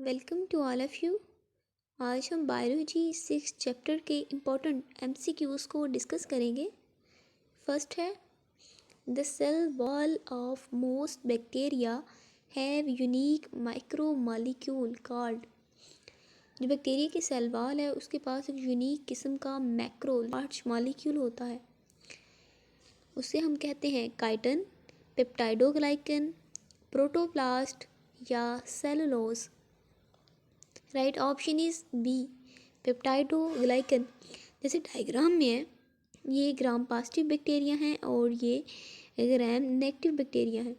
Welcome to all of you. आज हम biology 6 chapter के इम्पोर्टेंट एमसीक्यूज़ को डिस्कस करेंगे। फर्स्ट है the cell wall of most bacteria have unique micro molecule called. जो bacteria की सेल वॉल है उसके पास एक यूनिक किस्म का मैक्रो लार्ज मॉलिक्यूल होता है, उसे हम कहते हैं काइटन, पेप्टाइडोग्लाइकन, प्रोटोप्लास्ट या cellulose. Right option is B peptidoglycan. जैसे डायग्राम में है, ये ग्राम पॉजिटिव बैक्टीरिया हैं और ये ग्राम नेगेटिव बैक्टीरिया हैं।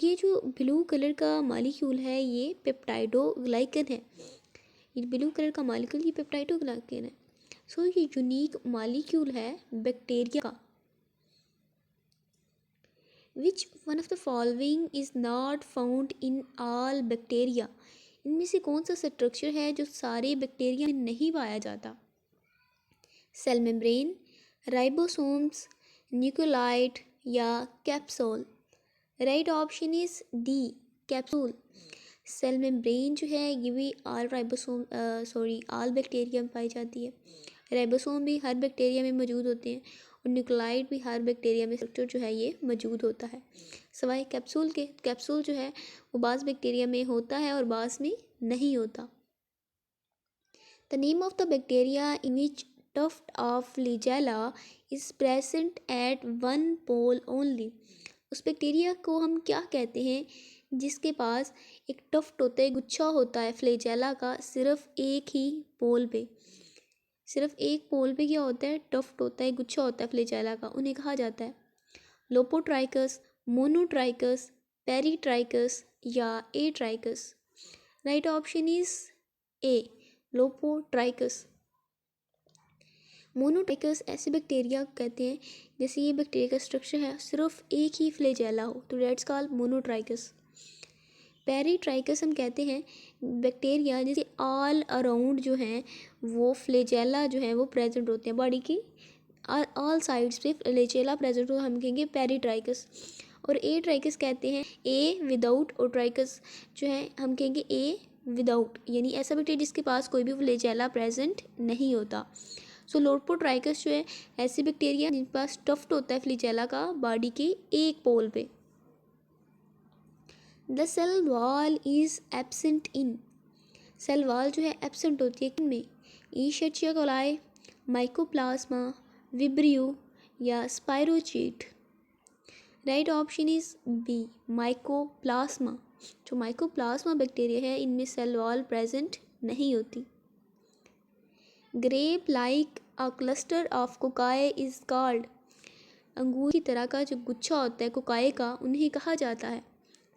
ये जो ब्लू कलर का मॉलिक्यूल है ये पेप्टाइडोग्लाइकन है। ये ब्लू कलर का मॉलिक्यूल ये पेप्टाइडोग्लाइकन है। सो ये यूनिक मॉलिक्यूल है बैक्टीरिया का। Which one of the following is not found in all bacteria. इनमें से कौन सा स्ट्रक्चर है जो सारे बैक्टीरिया में नहीं पाया जाता? सेल मेम्ब्रेन, राइबोसोम्स, न्यूक्लियोलाइड या capsule. Right option is D capsule. Cell membrane जो है ये भी ऑल ऑल बैक्टीरिया में पाई जाती है। राइबोसोम भी हर बैक्टीरिया में मौजूद होते हैं और न्यूक्लियोलाइड भी हर बैक्टीरिया में स्ट्रक्चर जो है ये मौजूद होता है, सवाए कैप्सूल के। कैप्सूल जो है वो बाज़ बैक्टीरिया में होता है और बाज़ में नहीं होता। The name of the bacteria in which tuft of flagella is present at one pole only। उस बैक्टीरिया को हम क्या कहते हैं जिसके पास एक टफ्ट होता है, गुच्छा होता है फ्लैजेला का, सिर्फ एक ही पोल पे। सिर्फ एक पोल पे क्या होता है? टफ्ट होता है, गुच्छा होता है फ्लैजेला का। उन्हें कहा जाता है लोपोट्राइकस, मोनोट्राइकस, पेरीट्राइकस या atrichous. Right option is A lophotrichous. Monotrichous ऐसे बैक्टीरिया कहते हैं जैसे ये बैक्टीरिया का स्ट्रक्चर है सिर्फ एक ही फ्लैजेला हो, तो डेट्स कॉल्ड मोनोट्राइकस। पेरीट्राइकस हम कहते हैं बैक्टीरिया जैसे ऑल अराउंड जो हैं वो फ्लैजेला जो है वो प्रेजेंट होते हैं, बॉडी की ऑल साइड्स पे फ्लैजेला प्रेजेंट हो, हम कहेंगे पेरीट्राइकस। और ए ट्राइकस कहते हैं ए विदाउट, और ट्राइकस जो है हम कहेंगे ए विदाउट, यानी ऐसा बैक्टीरिया जिसके पास कोई भी फ्लैजेला प्रेजेंट नहीं होता। सो लोपोट्राइकस जो है ऐसे बैक्टीरिया जिनके पास टफ्ट होता है फ्लैजेला का बॉडी के एक पोल पे। The cell wall is absent in. Cell wall जो है एब्सेंट होती है किन में? ईशर्चिया कोलाई, माइकोप्लाज्मा, विब्रियो या spirochete. Right option is B mycoplasma. जो माइकोप्लाज्मा बैक्टीरिया है इनमें सेल वॉल प्रेजेंट नहीं होती। Grape like a cluster of cocci is called. अंगूर की तरह का जो गुच्छा होता है कोकाए का, उन्हें कहा जाता है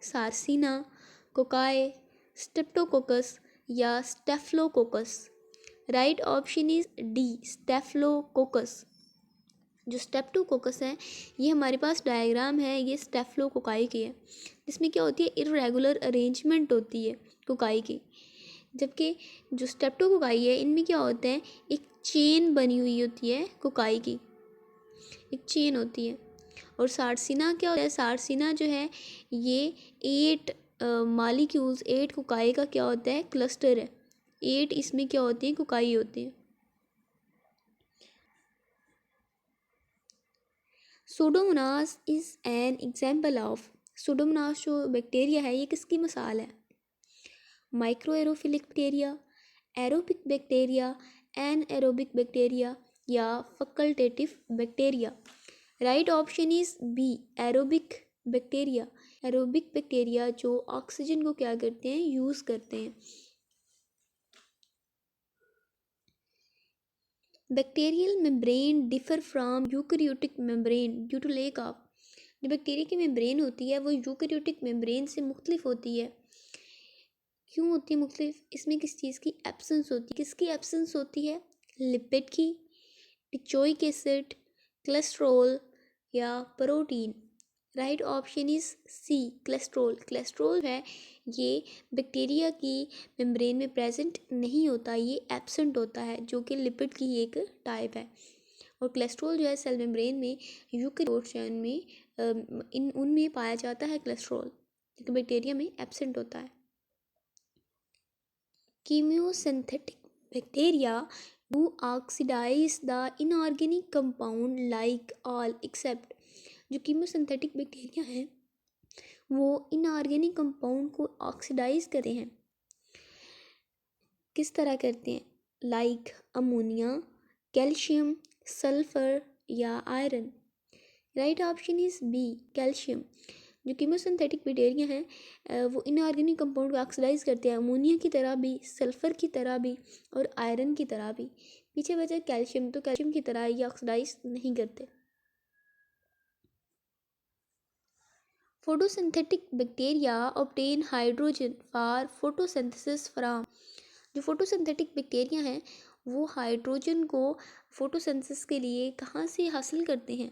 सार्सिना, कोकाए, स्टेप्टोकोकस या Staphylococcus. Right option is D Staphylococcus. जो स्टेप्टोकोकस है ये हमारे पास डायग्राम है, ये स्टेफ्लोकोकाई की है, जिसमें क्या होती है इरेगुलर अरेंजमेंट होती है कोकाई की। जबकि जो स्टेप्टोकोकाई है इनमें क्या होता है एक चेन बनी हुई होती है कोकाई की, एक चेन होती है। और सार्सिना क्या होता है? सार्सिना जो है ये 8 मॉलिक्यूल्स, 8 कोकाई का क्या होता है क्लस्टर है। 8 इसमें क्या होते हैं कोकाई होते हैं। Pseudomonas is an example of. Pseudomonas जो बैक्टीरिया है ये किसकी मिसाल है? Microaerophilic bacteria, aerobic bacteria, anaerobic bacteria या facultative bacteria. Right option is B aerobic bacteria. Aerobic bacteria जो ऑक्सीजन को क्या करते हैं? यूज़ करते हैं। Bacterial membrane differ from eukaryotic membrane due to lack of. जो बैक्टीरिया की मेम्ब्रेन होती है वो यूकैरियोटिक मेम्ब्रेन से मुख्तलिफ होती है। क्यों होती है मुख्तलिफ? इसमें किस चीज़ की एब्सेंस होती है? किसकी एब्सेंस होती है? लिपिड की, टिचोइक एसिड, कोलेस्ट्रॉल या protein. Right option is C cholesterol. Cholesterol है ये बैक्टीरिया की मेम्ब्रेन में प्रेजेंट नहीं होता, ये एब्सेंट होता है, जो कि लिपिड की एक टाइप है। और कोलेस्ट्रॉल जो है सेल मेम्ब्रेन में यूकैरियोट्स में इन उनमें पाया जाता है कोलेस्ट्रॉल, लेकिन बैक्टीरिया में एब्सेंट होता है। chemosynthetic bacteria do oxidize the inorganic compound like all except। जो कीमोसिंथेटिक बैक्टीरिया हैं वो इनऑर्गेनिक कंपाउंड को ऑक्सीडाइज करते हैं। किस तरह करते हैं? लाइक अमोनिया, कैल्शियम, सल्फर या iron. Right option is B, calcium. जो कीमोसिंथेटिक बैक्टीरिया हैं वो इनऑर्गेनिक कंपाउंड को ऑक्सीडाइज करते हैं, अमोनिया की तरह भी, सल्फर की तरह भी और आयरन की तरह भी। पीछे बचा कैल्शियम, तो कैल्शियम की तरह ये ऑक्सीडाइज नहीं करते। Photosynthetic bacteria obtain hydrogen for photosynthesis from. जो फोटोसिंथेटिक बैक्टीरिया हैं वो हाइड्रोजन को फोटोसिंथेसिस के लिए कहाँ से हासिल करते हैं?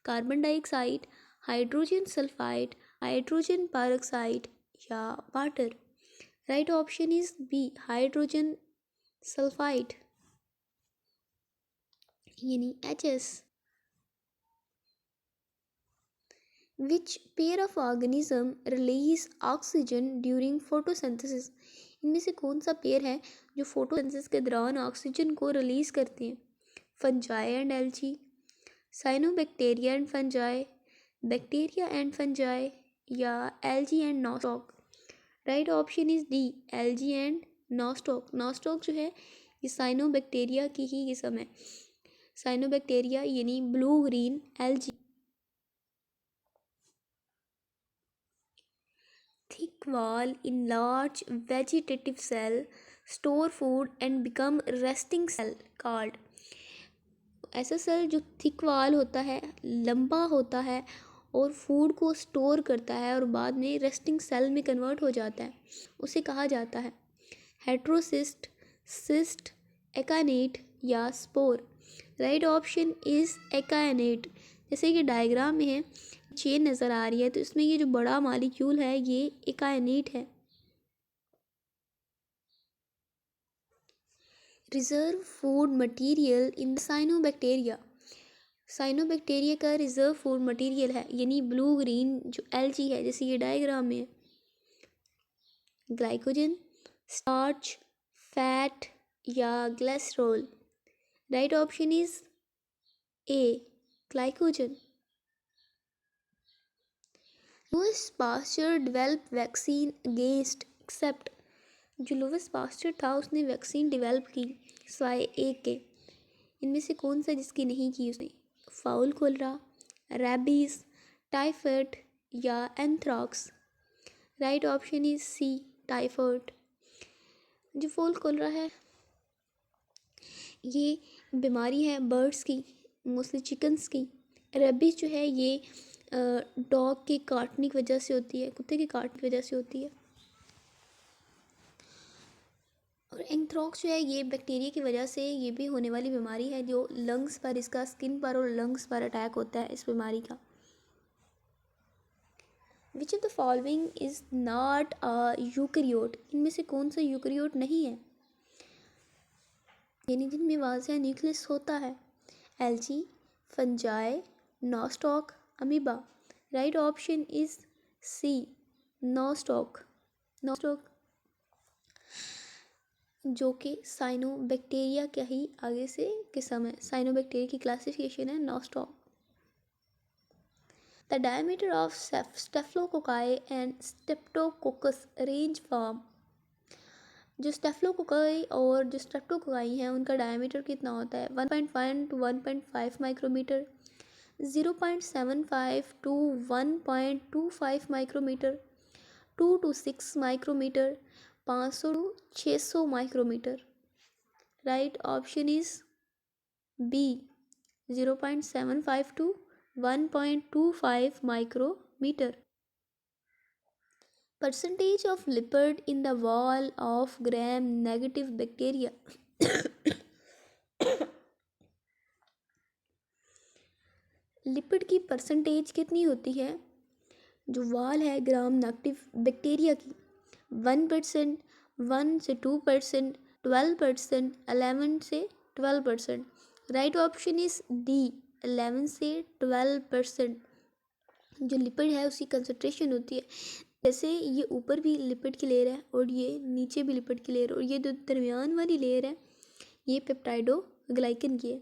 Carbon dioxide, hydrogen sulphide, hydrogen peroxide या water. Right option is B, hydrogen sulphide यानी HS। Which pair of organism release oxygen during photosynthesis? इनमें से कौन सा पेयर है जो फोटोसिंथेसिस के दौरान ऑक्सीजन को रिलीज करते हैं? Fungi and algae, cyanobacteria and fungi, bacteria and fungi या algae and nostoc. Right option is D, algae and nostoc. Nostoc जो है ये साइनोबैक्टीरिया की ही किस्म है। साइनोबैक्टीरिया यानी blue green algae. Thick wall in large vegetative cell store food and become resting cell called। ऐसा cell जो थिक वाल होता है, लंबा होता है और फूड को स्टोर करता है और बाद में रेस्टिंग सेल में कन्वर्ट हो जाता है, उसे कहा जाता है हेट्रोसिस्ट, सिस्ट, एकानेट या spore. Right option is akinete. जैसे कि डायग्राम में है, चेन नज़र आ रही है, तो इसमें ये जो बड़ा मॉलिक्यूल है ये एकानेट है। Reserve food material in cyanobacteria. Cyanobacteria का रिजर्व फूड मटेरियल है यानी ब्लू ग्रीन जो एल्गी है, जैसे ये डायग्राम में है, ग्लाइकोजन, स्टार्च, फैट या glycerol. Right option is A, glycogen. Louis Pasteur develop vaccine against except. जो लुईस पास्चर था उसने वैक्सीन डेवलप की सिवाय एक के। इनमें से कौन सा जिसकी नहीं की उसने? फाउल कोलरा, रैबीज, टाइफाइड या anthrax. Right option is C, typhoid. जो फाउल कोलरा है ये बीमारी है बर्ड्स की, मोस्टली चिकन्स की। रेबीज जो है ये डॉग के काटने की वजह से होती है, कुत्ते के काटने की वजह से होती है। और एंथ्राक्स जो है ये बैक्टीरिया की वजह से ये भी होने वाली बीमारी है, जो लंग्स पर, इसका स्किन पर और लंग्स पर अटैक होता है इस बीमारी का। Which of the following is not a eukaryote. इनमें से कौन सा यूकैरियोट नहीं है यानी जिनमें वाज़ेह न्यूक्लियस होता है? Algae, fungi, nostoc, amoeba. Right option is C, nostoc. Nostoc जो कि साइनोबैक्टीरिया का ही आगे से किस्म है, साइनोबैक्टीरिया की क्लासिफिकेशन है nostoc. The diameter of स्टेफिलोकोकाई and Streptococcus range from. जो स्टेफिलोकोकाई और जो स्ट्रेप्टोकोकाई हैं उनका डायमीटर कितना होता है? 1.1 to 1.5 micrometre, 0.75 to 1.25 micrometre, 2 to 6 micrometre, 500 to 600 micrometre. Right option is B, 0.75 to 1.25 micrometre. Percentage of lipid in the wall of gram negative bacteria। Lipid की percentage कितनी होती है जो वाल है ग्राम नेगेटिव बैक्टीरिया की? 1%, 1 से 2%, 12%, 11 से 12%। राइट ऑप्शन इज डी, 11 से 12%। जो लिपिड है उसकी कंसंट्रेशन होती है जैसे ये ऊपर भी लिपिड की लेयर है और ये नीचे भी लिपिड की लेयर, और ये जो दरमियान वाली लेयर है ये पेप्टाइडोग्लाइकन की है।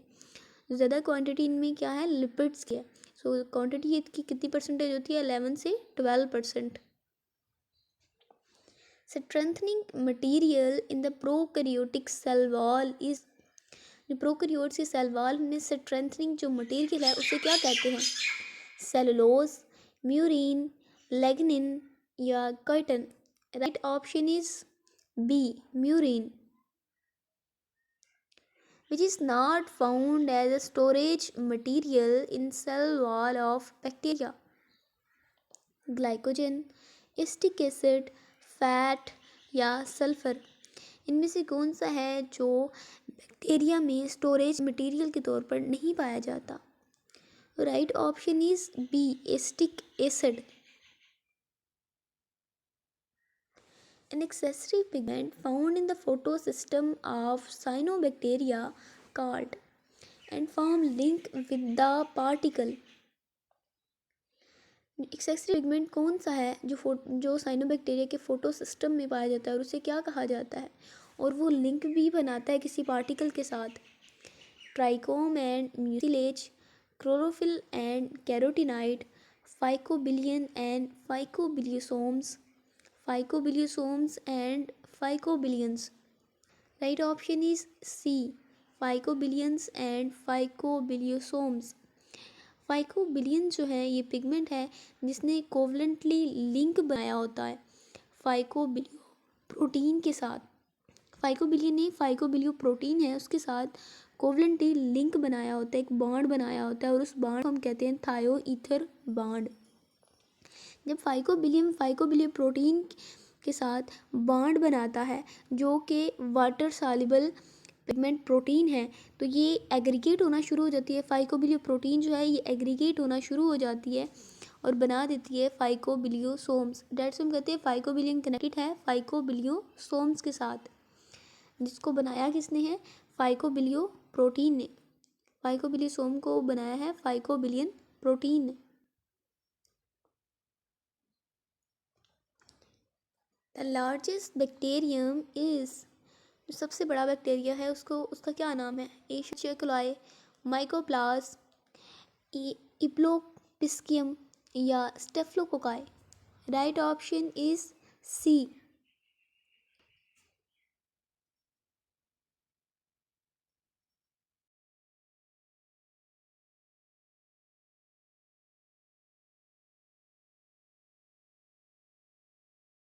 ज़्यादा क्वांटिटी इनमें क्या है, लिपिड्स की है। सो क्वांटिटी इसकी कितनी परसेंटेज होती है, 11 से 12%। Strengthening material in the prokaryotic cell wall is, जो प्रोकैरियोट्स के सेल वॉल में स्ट्रेंथनिंग जो मटेरियल है उसे क्या कहते हैं, सेलुलोज, म्यूरिन, लिग्निन या chitin. Right option is B, murein, which is not found as a storage material in cell wall of bacteria. Glycogen, acetic acid, fat या सल्फर, इनमें से कौन सा है जो बैक्टीरिया में स्टोरेज मटेरियल के तौर पर नहीं पाया जाता। Right option is B, acetic acid. An accessory pigment found in the photosystem of cyanobacteria called and form link with the particle. Accessory pigment कौन सा है जो साइनोबैक्टीरिया के फोटोसिस्टम में पाया जाता है और उसे क्या कहा जाता है, और वो लिंक भी बनाता है किसी पार्टिकल के साथ। Trichome and mucilage, chlorophyll and carotenoid, phycobilin and phycobilisomes, phycobilisomes and phycobilins. Right option is C, phycobilins and phycobilisomes. Phycobilin जो है ये पिगमेंट है जिसने कोवलेंटली लिंक बनाया होता है फाइकोबिलियो प्रोटीन के साथ। फाइकोबिलियन नहीं, फाइकोबिलियो प्रोटीन है, उसके साथ कोवलेंटली लिंक बनाया होता है, एक बॉन्ड बनाया होता है, और उस बॉन्ड को हम कहते हैं थायो ईथर बॉन्ड। जब फाइकोबिलियो प्रोटीन के साथ बॉन्ड बनाता है जो कि वाटर सॉल्युबल पिगमेंट प्रोटीन है, तो ये एग्रीगेट होना शुरू हो जाती है। फाइकोबिलियो प्रोटीन जो है ये एग्रीगेट होना शुरू हो जाती है और बना देती है फाइकोबिलियोसोम्स। डेट्स हम कहते हैं फाइकोबिलियन कनेक्टेड है फाइकोबिलियोसोम्स के साथ, जिसको बनाया किसने है, फाइकोबिलियो प्रोटीन ने। फाइकोबिलियोसोम को बनाया है फाइकोबिलियन प्रोटीन ने। द लार्जेस्ट बैक्टीरियम इज, जो सबसे बड़ा बैक्टीरिया है उसका क्या नाम है, एशिया कोलाई, माइकोप्लास, इप्लोपिस्कियम या staphylococci. Right option is C,